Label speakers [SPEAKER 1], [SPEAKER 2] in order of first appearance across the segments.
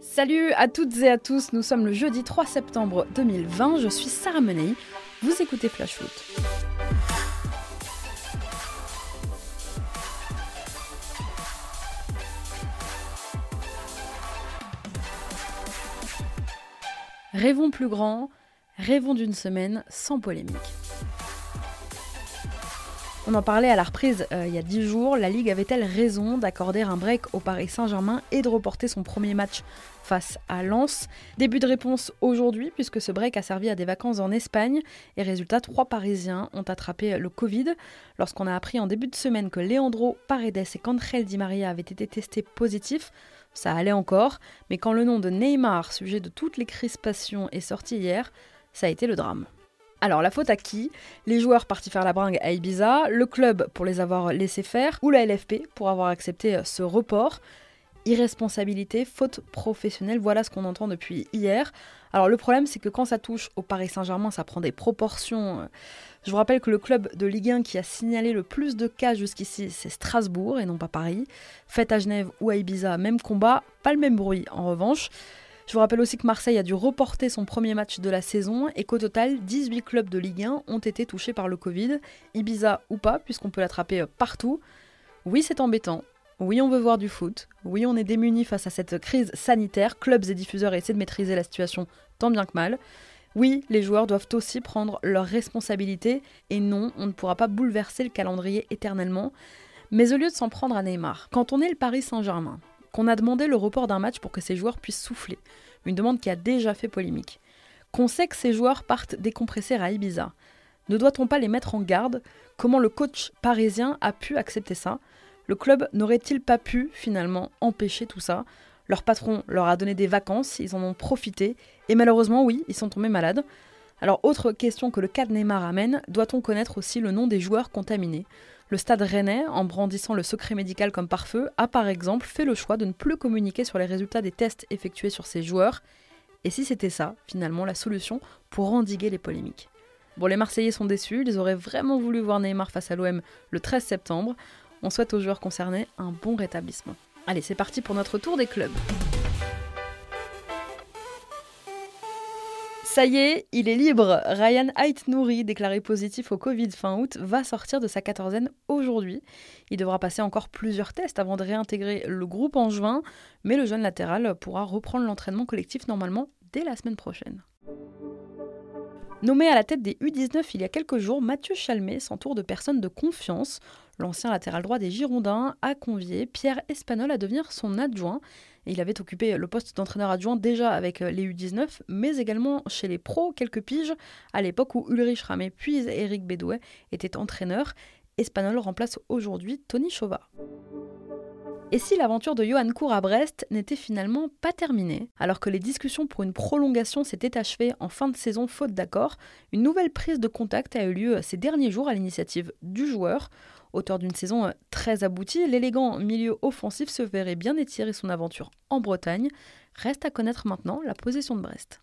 [SPEAKER 1] Salut à toutes et à tous, nous sommes le jeudi 3 septembre 2020, je suis Sarah Menei, vous écoutez Flash Foot. Rêvons plus grand, rêvons d'une semaine sans polémique. On en parlait à la reprise il y a 10 jours, la Ligue avait-elle raison d'accorder un break au Paris Saint-Germain et de reporter son premier match face à Lens? Début de réponse aujourd'hui, puisque ce break a servi à des vacances en Espagne, et résultat, 3 Parisiens ont attrapé le Covid. Lorsqu'on a appris en début de semaine que Leandro Paredes et qu'Angel Di Maria avaient été testés positifs, ça allait encore, mais quand le nom de Neymar, sujet de toutes les crispations, est sorti hier, ça a été le drame. Alors, la faute à qui? Les joueurs partis faire la bringue à Ibiza, le club pour les avoir laissés faire, ou la LFP pour avoir accepté ce report? Irresponsabilité, faute professionnelle, voilà ce qu'on entend depuis hier. Alors le problème, c'est que quand ça touche au Paris Saint-Germain, ça prend des proportions. Je vous rappelle que le club de Ligue 1 qui a signalé le plus de cas jusqu'ici, c'est Strasbourg et non pas Paris. Faites à Genève ou à Ibiza, même combat, pas le même bruit en revanche. Je vous rappelle aussi que Marseille a dû reporter son premier match de la saison et qu'au total, 18 clubs de Ligue 1 ont été touchés par le Covid, Ibiza ou pas, puisqu'on peut l'attraper partout. Oui, c'est embêtant. Oui, on veut voir du foot. Oui, on est démunis face à cette crise sanitaire. Clubs et diffuseurs essaient de maîtriser la situation tant bien que mal. Oui, les joueurs doivent aussi prendre leurs responsabilités. Et non, on ne pourra pas bouleverser le calendrier éternellement. Mais au lieu de s'en prendre à Neymar, quand on est le Paris Saint-Germain, qu'on a demandé le report d'un match pour que ces joueurs puissent souffler, une demande qui a déjà fait polémique, qu'on sait que ces joueurs partent décompresser à Ibiza, ne doit-on pas les mettre en garde? Comment le coach parisien a pu accepter ça? Le club n'aurait-il pas pu, finalement, empêcher tout ça? Leur patron leur a donné des vacances, ils en ont profité, et malheureusement, oui, ils sont tombés malades. Alors, autre question que le cas de Neymar amène, doit-on connaître aussi le nom des joueurs contaminés? Le Stade Rennais, en brandissant le secret médical comme pare-feu, a par exemple fait le choix de ne plus communiquer sur les résultats des tests effectués sur ces joueurs. Et si c'était ça, finalement, la solution pour endiguer les polémiques? Bon, les Marseillais sont déçus, ils auraient vraiment voulu voir Neymar face à l'OM le 13 septembre. On souhaite aux joueurs concernés un bon rétablissement. Allez, c'est parti pour notre tour des clubs. Ça y est, il est libre. Ryan Aït-Nouri, déclaré positif au Covid fin août, va sortir de sa quatorzaine aujourd'hui. Il devra passer encore plusieurs tests avant de réintégrer le groupe en juin, mais le jeune latéral pourra reprendre l'entraînement collectif normalement dès la semaine prochaine. Nommé à la tête des U19 il y a quelques jours, Mathieu Chalmé s'entoure de personnes de confiance. L'ancien latéral droit des Girondins a convié Pierre Espagnol à devenir son adjoint. Et il avait occupé le poste d'entraîneur adjoint déjà avec les U19, mais également chez les pros quelques piges, à l'époque où Ulrich Ramé puis Eric Bédouet étaient entraîneurs. Espagnol remplace aujourd'hui Tony Chauvat. Et si l'aventure de Yoann Cour à Brest n'était finalement pas terminée? Alors que les discussions pour une prolongation s'étaient achevées en fin de saison faute d'accord, une nouvelle prise de contact a eu lieu ces derniers jours à l'initiative du joueur. Auteur d'une saison très aboutie, l'élégant milieu offensif se verrait bien étirer son aventure en Bretagne. Reste à connaître maintenant la position de Brest.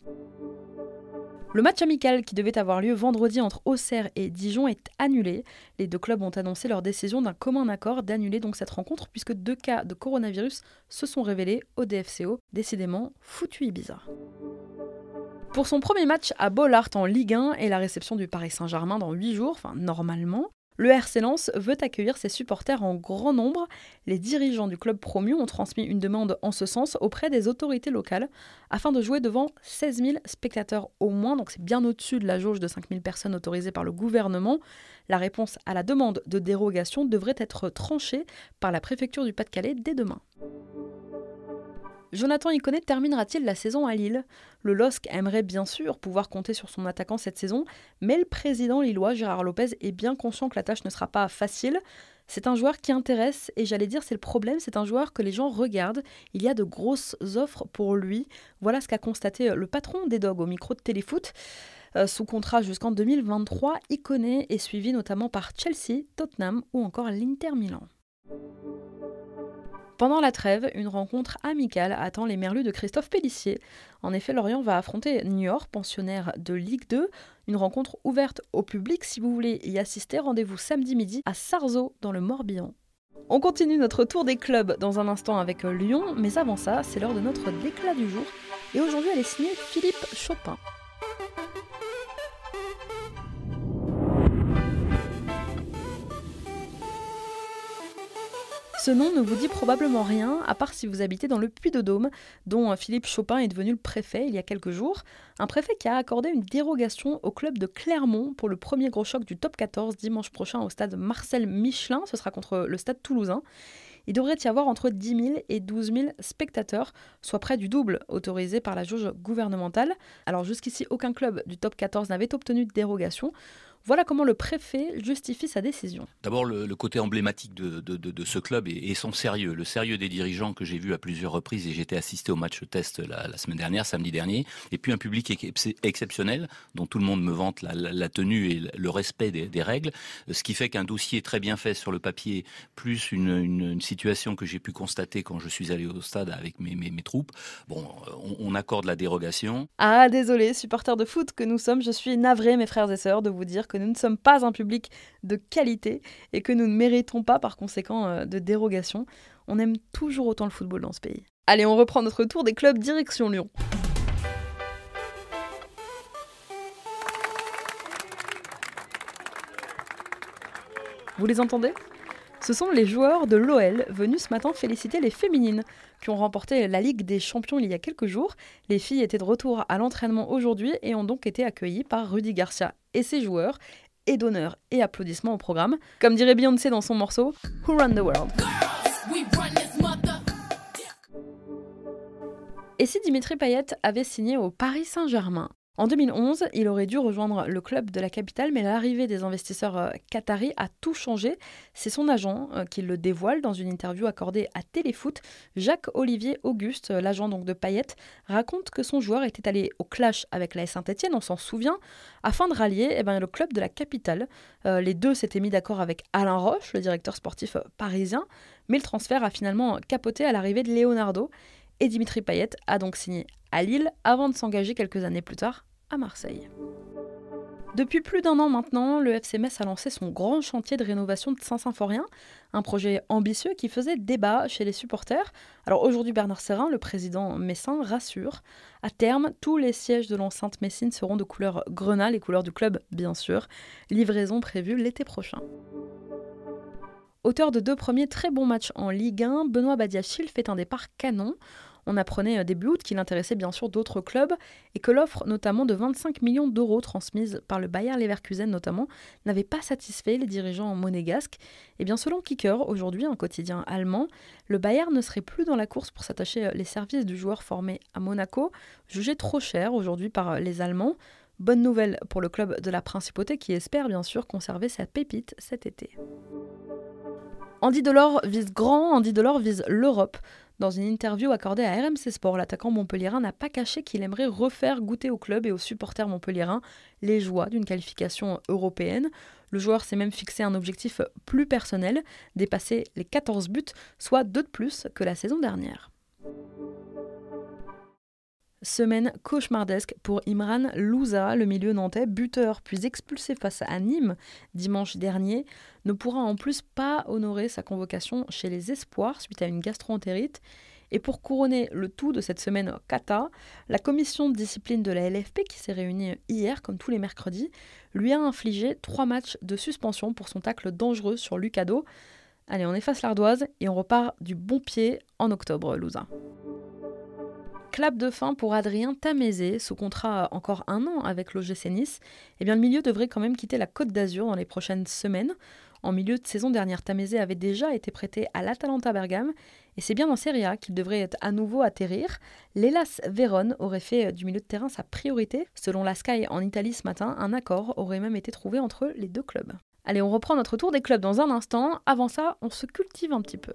[SPEAKER 1] Le match amical qui devait avoir lieu vendredi entre Auxerre et Dijon est annulé. Les deux clubs ont annoncé leur décision d'un commun accord d'annuler donc cette rencontre puisque 2 cas de coronavirus se sont révélés au DFCO. Décidément, foutu Ibiza. Pour son premier match à Bollaert en Ligue 1 et la réception du Paris Saint-Germain dans 8 jours, normalement, le RC Lens veut accueillir ses supporters en grand nombre. Les dirigeants du club promu ont transmis une demande en ce sens auprès des autorités locales afin de jouer devant 16 000 spectateurs au moins, donc c'est bien au-dessus de la jauge de 5 000 personnes autorisées par le gouvernement. La réponse à la demande de dérogation devrait être tranchée par la préfecture du Pas-de-Calais dès demain. Jonathan Iconé terminera-t-il la saison à Lille? Le LOSC aimerait bien sûr pouvoir compter sur son attaquant cette saison, mais le président lillois Gérard Lopez est bien conscient que la tâche ne sera pas facile. C'est un joueur qui intéresse, et j'allais dire c'est le problème, c'est un joueur que les gens regardent. Il y a de grosses offres pour lui. Voilà ce qu'a constaté le patron des Dogs au micro de Téléfoot. Sous contrat jusqu'en 2023, Iconé est suivi notamment par Chelsea, Tottenham ou encore l'Inter Milan. Pendant la trêve, une rencontre amicale attend les Merlus de Christophe Pélissier. En effet, Lorient va affronter Niort, pensionnaire de Ligue 2. Une rencontre ouverte au public. Si vous voulez y assister, rendez-vous samedi midi à Sarzeau, dans le Morbihan. On continue notre tour des clubs dans un instant avec Lyon, mais avant ça, c'est l'heure de notre déclat du jour. Et aujourd'hui, elle est signée Philippe Chopin. Ce nom ne vous dit probablement rien, à part si vous habitez dans le Puy-de-Dôme, dont Philippe Chopin est devenu le préfet il y a quelques jours. Un préfet qui a accordé une dérogation au club de Clermont pour le premier gros choc du top 14 dimanche prochain au stade Marcel Michelin. Ce sera contre le stade toulousain. Il devrait y avoir entre 10 000 et 12 000 spectateurs, soit près du double autorisé par la jauge gouvernementale. Alors jusqu'ici, aucun club du top 14 n'avait obtenu de dérogation. Voilà comment le préfet justifie sa décision.
[SPEAKER 2] D'abord, le côté emblématique de ce club et son sérieux. Le sérieux des dirigeants que j'ai vu à plusieurs reprises, et j'étais assisté au match test la semaine dernière, samedi dernier, et puis un public exceptionnel, dont tout le monde me vante la tenue et le respect des règles, ce qui fait qu'un dossier très bien fait sur le papier, plus une situation que j'ai pu constater quand je suis allé au stade avec mes troupes, on accorde la dérogation.
[SPEAKER 1] Ah désolé, supporters de foot que nous sommes, je suis navré mes frères et sœurs de vous dire que nous ne sommes pas un public de qualité et que nous ne méritons pas par conséquent de dérogation. On aime toujours autant le football dans ce pays. Allez, on reprend notre tour des clubs direction Lyon. Vous les entendez ? Ce sont les joueurs de l'OL venus ce matin féliciter les féminines qui ont remporté la Ligue des Champions il y a quelques jours. Les filles étaient de retour à l'entraînement aujourd'hui et ont donc été accueillies par Rudy Garcia et ses joueurs. Et d'honneur et applaudissements au programme. Comme dirait Beyoncé dans son morceau Who Run the World. Et si Dimitri Payet avait signé au Paris Saint-Germain ? En 2011, il aurait dû rejoindre le club de la capitale, mais l'arrivée des investisseurs qataris a tout changé. C'est son agent qui le dévoile dans une interview accordée à Téléfoot. Jacques-Olivier Auguste, l'agent donc de Payet, raconte que son joueur était allé au clash avec l'AS Saint-Etienne, on s'en souvient, afin de rallier le club de la capitale. Les deux s'étaient mis d'accord avec Alain Roche, le directeur sportif parisien, mais le transfert a finalement capoté à l'arrivée de Leonardo. Et Dimitri Payet a donc signé à Lille avant de s'engager quelques années plus tard à Marseille. Depuis plus d'un an maintenant, le FC Metz a lancé son grand chantier de rénovation de Saint-Symphorien, un projet ambitieux qui faisait débat chez les supporters. Alors aujourd'hui, Bernard Serin, le président messin, rassure. À terme, tous les sièges de l'enceinte messine seront de couleur grenat, les couleurs du club bien sûr. Livraison prévue l'été prochain. Auteur de 2 premiers très bons matchs en Ligue 1, Benoît Badiachil fait un départ canon. On apprenait début août qu'il intéressait bien sûr d'autres clubs et que l'offre notamment de 25 millions d'euros transmise par le Bayer Leverkusen notamment n'avait pas satisfait les dirigeants monégasques. Et bien selon Kicker, aujourd'hui un quotidien allemand, le Bayer ne serait plus dans la course pour s'attacher les services du joueur formé à Monaco, jugé trop cher aujourd'hui par les Allemands. Bonne nouvelle pour le club de la Principauté qui espère bien sûr conserver sa pépite cet été. Andy Delors vise grand, Andy Delors vise l'Europe. Dans une interview accordée à RMC Sport, l'attaquant montpelliérain n'a pas caché qu'il aimerait refaire goûter au club et aux supporters montpelliérains les joies d'une qualification européenne. Le joueur s'est même fixé un objectif plus personnel, dépasser les 14 buts, soit 2 de plus que la saison dernière. Semaine cauchemardesque pour Imran Louza, le milieu nantais, buteur puis expulsé face à Nîmes dimanche dernier, ne pourra en plus pas honorer sa convocation chez les Espoirs suite à une gastro-entérite. Et pour couronner le tout de cette semaine cata, la commission de discipline de la LFP, qui s'est réunie hier comme tous les mercredis, lui a infligé 3 matchs de suspension pour son tacle dangereux sur Lucado. Allez, on efface l'ardoise et on repart du bon pied en octobre, Louza. Clap de fin pour Adrien Tamézé, sous contrat encore 1 an avec l'OGC Nice. Eh bien, le milieu devrait quand même quitter la Côte d'Azur dans les prochaines semaines. En milieu de saison dernière, Tamézé avait déjà été prêté à l'Atalanta Bergame et c'est bien en Serie A qu'il devrait à nouveau atterrir. L'Hellas Vérone aurait fait du milieu de terrain sa priorité. Selon la Sky en Italie ce matin, un accord aurait même été trouvé entre les 2 clubs. Allez, on reprend notre tour des clubs dans un instant. Avant ça, on se cultive un petit peu.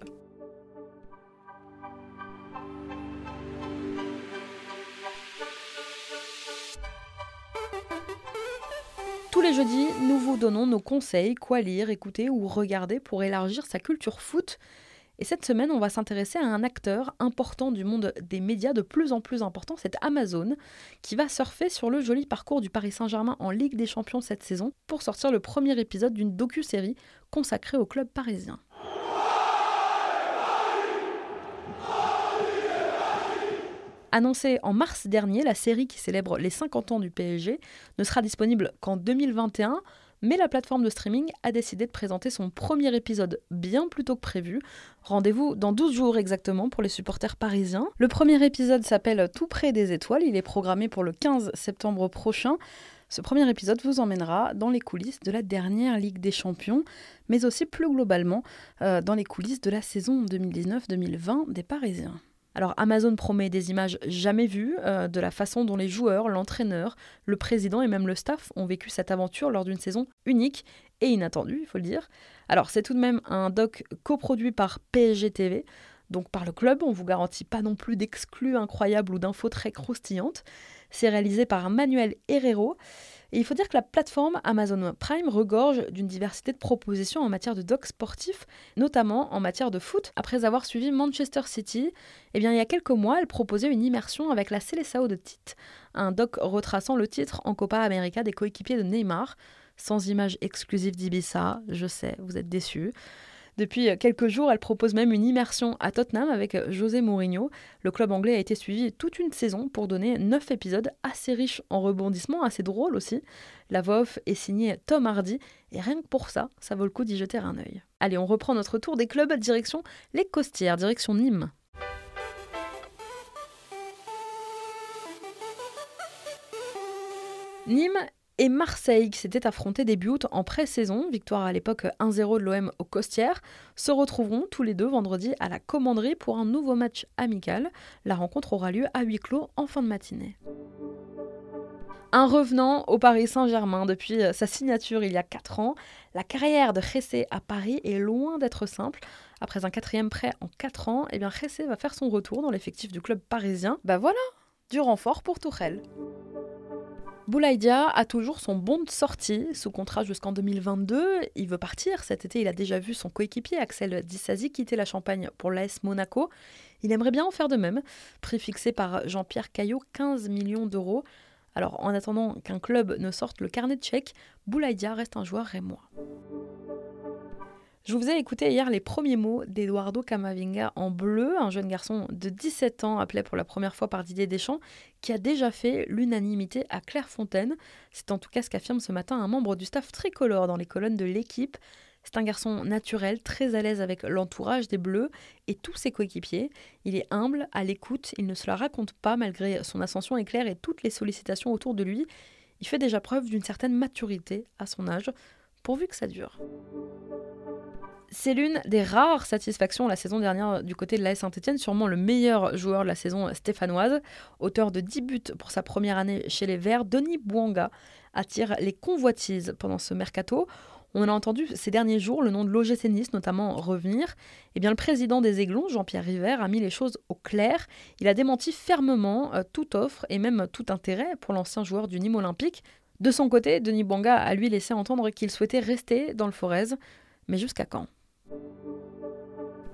[SPEAKER 1] Tous les jeudis, nous vous donnons nos conseils, quoi lire, écouter ou regarder pour élargir sa culture foot. Et cette semaine, on va s'intéresser à un acteur important du monde des médias, de plus en plus important, c'est Amazon, qui va surfer sur le joli parcours du Paris Saint-Germain en Ligue des Champions cette saison pour sortir le premier épisode d'une docu-série consacrée au club parisien. Annoncée en mars dernier, la série qui célèbre les 50 ans du PSG ne sera disponible qu'en 2021, mais la plateforme de streaming a décidé de présenter son premier épisode bien plus tôt que prévu. Rendez-vous dans 12 jours exactement pour les supporters parisiens. Le premier épisode s'appelle Tout près des étoiles, il est programmé pour le 15 septembre prochain. Ce premier épisode vous emmènera dans les coulisses de la dernière Ligue des Champions, mais aussi plus globalement dans les coulisses de la saison 2019-2020 des Parisiens. Alors Amazon promet des images jamais vues de la façon dont les joueurs, l'entraîneur, le président et même le staff ont vécu cette aventure lors d'une saison unique et inattendue, il faut le dire. Alors c'est tout de même un doc coproduit par PSG TV, donc par le club, on ne vous garantit pas non plus d'exclus incroyables ou d'infos très croustillantes. C'est réalisé par Manuel Herrero. Et il faut dire que la plateforme Amazon Prime regorge d'une diversité de propositions en matière de docs sportifs, notamment en matière de foot. Après avoir suivi Manchester City, il y a quelques mois, elle proposait une immersion avec la Seleção de Tite, un doc retraçant le titre en Copa América des coéquipiers de Neymar, sans images exclusives d'Ibiza, je sais, vous êtes déçus. Depuis quelques jours, elle propose même une immersion à Tottenham avec José Mourinho. Le club anglais a été suivi toute une saison pour donner 9 épisodes assez riches en rebondissements, assez drôles aussi. La voix off est signée Tom Hardy et rien que pour ça, ça vaut le coup d'y jeter un œil. Allez, on reprend notre tour des clubs, direction les Costières, direction Nîmes. Nîmes et Marseille, qui s'étaient affrontés début août en pré-saison, victoire à l'époque 1-0 de l'OM aux Costières, se retrouveront tous les deux vendredi à la Commanderie pour un nouveau match amical. La rencontre aura lieu à huis clos en fin de matinée. Un revenant au Paris Saint-Germain depuis sa signature il y a 4 ans, la carrière de Jessé à Paris est loin d'être simple. Après un 4e prêt en 4 ans, Jessé va faire son retour dans l'effectif du club parisien. Voilà, du renfort pour Tuchel. Boulaïdia a toujours son bon de sortie, sous contrat jusqu'en 2022. Il veut partir. Cet été, il a déjà vu son coéquipier Axel Disasi quitter la Champagne pour l'AS Monaco. Il aimerait bien en faire de même. Prix fixé par Jean-Pierre Caillot, 15 millions d'euros. Alors, en attendant qu'un club ne sorte le carnet de chèques, Boulaïdia reste un joueur rémois. Je vous ai écouté hier les premiers mots d'Eduardo Camavinga en bleu, un jeune garçon de 17 ans appelé pour la première fois par Didier Deschamps, qui a déjà fait l'unanimité à Clairefontaine. C'est en tout cas ce qu'affirme ce matin un membre du staff tricolore dans les colonnes de l'équipe. C'est un garçon naturel, très à l'aise avec l'entourage des Bleus et tous ses coéquipiers. Il est humble, à l'écoute, il ne se la raconte pas malgré son ascension éclair et toutes les sollicitations autour de lui. Il fait déjà preuve d'une certaine maturité à son âge, pourvu que ça dure. C'est l'une des rares satisfactions la saison dernière du côté de l'AS Saint-Etienne, sûrement le meilleur joueur de la saison stéphanoise. Auteur de 10 buts pour sa première année chez les Verts, Denis Bouanga attire les convoitises pendant ce mercato. On a entendu ces derniers jours le nom de l'OGC Nice notamment revenir. Le président des Aiglons, Jean-Pierre River, a mis les choses au clair. Il a démenti fermement toute offre et même tout intérêt pour l'ancien joueur du Nîmes Olympique. De son côté, Denis Bouanga a lui laissé entendre qu'il souhaitait rester dans le Forez. Mais jusqu'à quand ?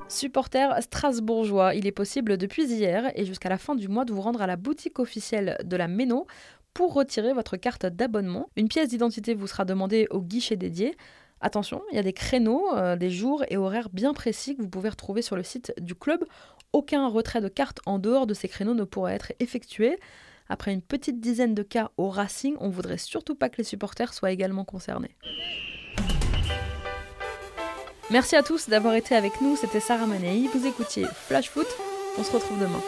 [SPEAKER 1] Supporters strasbourgeois, il est possible depuis hier et jusqu'à la fin du mois de vous rendre à la boutique officielle de la Méno pour retirer votre carte d'abonnement. Une pièce d'identité vous sera demandée au guichet dédié. Attention, il y a des créneaux, des jours et horaires bien précis que vous pouvez retrouver sur le site du club. Aucun retrait de carte en dehors de ces créneaux ne pourra être effectué. Après une petite dizaine de cas au Racing, on ne voudrait surtout pas que les supporters soient également concernés. Merci à tous d'avoir été avec nous, c'était Sarah Manei, vous écoutiez Flash Foot, on se retrouve demain.